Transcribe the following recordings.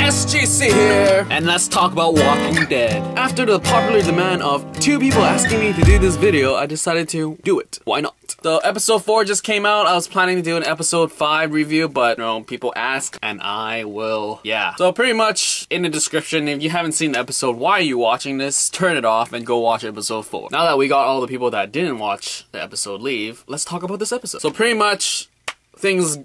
SGC here, and let's talk about Walking Dead. After the popular demand of 2 people asking me to do this video, I decided to do it. Why not? The episode 4 just came out. I was planning to do an episode 5 review, but people ask, and I will. Yeah. So pretty much in the description, if you haven't seen the episode, why are you watching this? Turn it off and go watch episode 4. Now that we got all the people that didn't watch the episode leave, let's talk about this episode. So pretty much things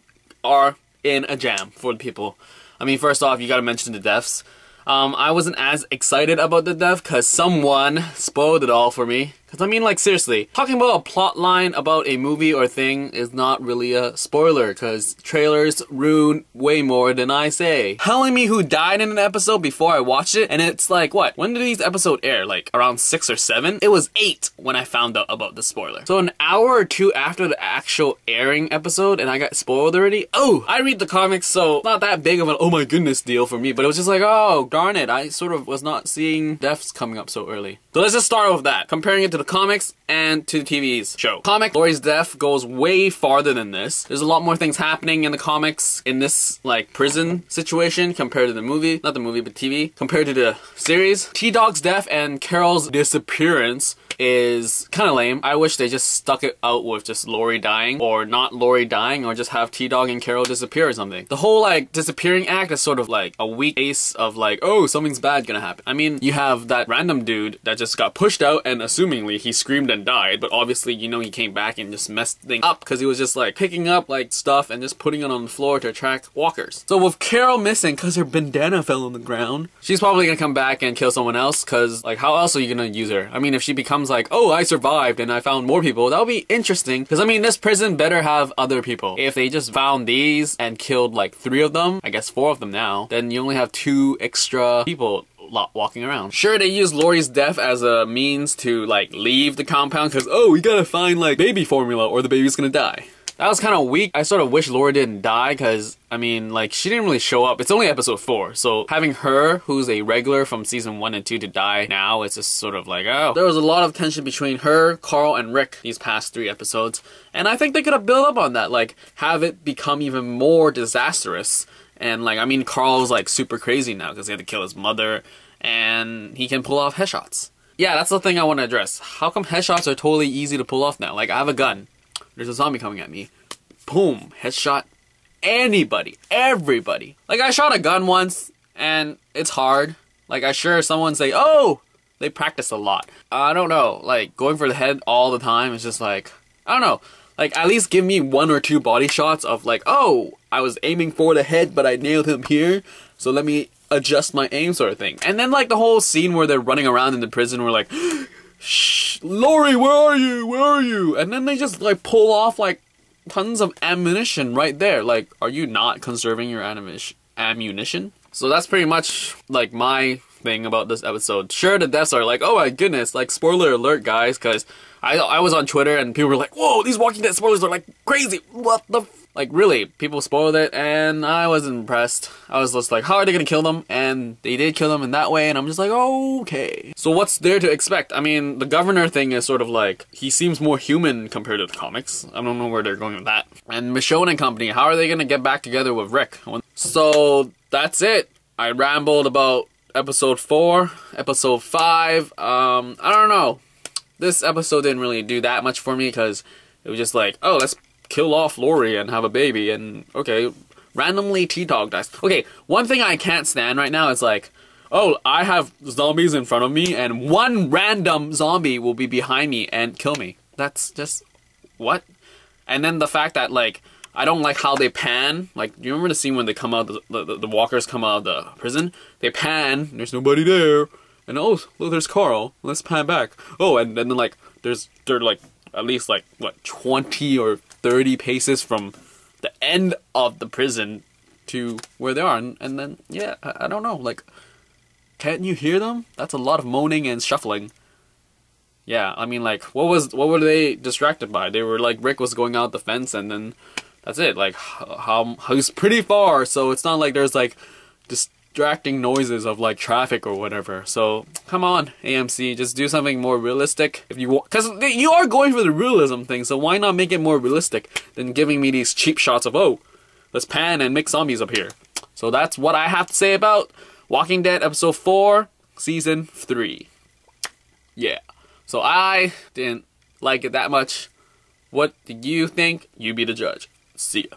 are in a jam for the people. I mean, first off, you gotta mention the deaths. I wasn't as excited about the death because someone spoiled it all for me. Because I mean, like, seriously, talking about a plot line about a movie or thing is not really a spoiler because trailers ruin way more than I say. Telling me who died in an episode before I watched it, and it's like, what? When did these episodes air? Like, around 6 or 7? It was 8 when I found out about the spoiler. So an hour or 2 after the actual airing episode, and I got spoiled already? Oh, I read the comics, so not that big of an oh my goodness deal for me, but it was just like, oh, darn it, I sort of was not seeing deaths coming up so early. So let's just start with that, comparing it to the comics and to the TV's show. Comic, Lori's death goes way farther than this. There's a lot more things happening in the comics in this, like, prison situation compared to the movie. Not the movie, but TV. Compared to the series. T-Dawg's death and Carol's disappearance is kind of lame. I wish they just stuck it out with just Lori dying, or not Lori dying, or just have T-Dawg and Carol disappear or something. The whole, like, disappearing act is sort of like a weak case of like, oh, something's bad gonna happen. I mean, you have that random dude that just got pushed out and assumingly he screamed and died, but obviously, you know, he came back and just messed things up because he was just like picking up like stuff and just putting it on the floor to attract walkers. So with Carol missing because her bandana fell on the ground, she's probably gonna come back and kill someone else because, like, how else are you gonna use her? I mean, if she becomes like, oh, I survived and I found more people, that would be interesting because, I mean, this prison better have other people. If they just found these and killed like 3 of them, I guess 4 of them now, then you only have 2 extra people walking around. Sure, they use Lori's death as a means to like leave the compound because, oh, we gotta find like baby formula or the baby's gonna die. That was kind of weak. I sort of wish Lori didn't die because, I mean, like, she didn't really show up. It's only episode 4, so having her, who's a regular from season 1 and 2, to die now, it's just sort of like, oh. There was a lot of tension between her, Carl, and Rick these past 3 episodes, and I think they could have built up on that, like, have it become even more disastrous. And, like, I mean, Carl's, like, super crazy now because he had to kill his mother, and he can pull off headshots. Yeah, that's the thing I want to address. How come headshots are totally easy to pull off now? Like, I have a gun. There's a zombie coming at me. Boom. Headshot. Anybody. Everybody. Like, I shot a gun once, and it's hard. Like, I sure someone say, oh, they practice a lot. I don't know. Like, going for the head all the time is just like, I don't know. Like, at least give me 1 or 2 body shots of like, oh, I was aiming for the head, but I nailed him here. So let me adjust my aim, sort of thing. And then, like, the whole scene where they're running around in the prison, we're like, shh, Lori, where are you? Where are you? And then they just, like, pull off, like, tons of ammunition right there. Like, are you not conserving your ammunition? So that's pretty much, like, my thing about this episode. Sure, the deaths are like, oh my goodness, like, spoiler alert, guys, because I was on Twitter and people were like, whoa, these Walking Dead spoilers are, like, crazy. What the like, really, people spoiled it, and I wasn't impressed. I was just like, how are they gonna kill them? And they did kill them in that way, and I'm just like, okay. So what's there to expect? I mean, the governor thing is sort of like, he seems more human compared to the comics. I don't know where they're going with that. And Michonne and company, how are they gonna get back together with Rick? So, that's it. I rambled about episode 4, episode 5, I don't know. This episode didn't really do that much for me, because it was just like, oh, let's kill off Lori and have a baby, and okay, randomly t-dawg dies. Okay, one thing I can't stand right now is like, oh, I have zombies in front of me and one random zombie will be behind me and kill me. That's just, what? And then the fact that, like, I don't like how they pan. Like, do you remember the scene when they come out, the walkers come out of the prison? They pan, there's nobody there, and oh, look, there's Carl, let's pan back. Oh, and then like, they're like, at least like, what, 20 or 30 paces from the end of the prison to where they are, and then, yeah, I don't know, like, can't you hear them? That's a lot of moaning and shuffling. Yeah, I mean, like, what were they distracted by? They were like, Rick was going out the fence, and then that's it. Like, he's pretty far, so it's not like there's like distracting noises of like traffic or whatever. So come on, AMC, just do something more realistic if you want, because you are going for the realism thing. So why not make it more realistic than giving me these cheap shots of, oh, let's pan and mix zombies up here. So that's what I have to say about Walking Dead episode 4, season 3. Yeah. So I didn't like it that much. What do you think? You be the judge. See ya.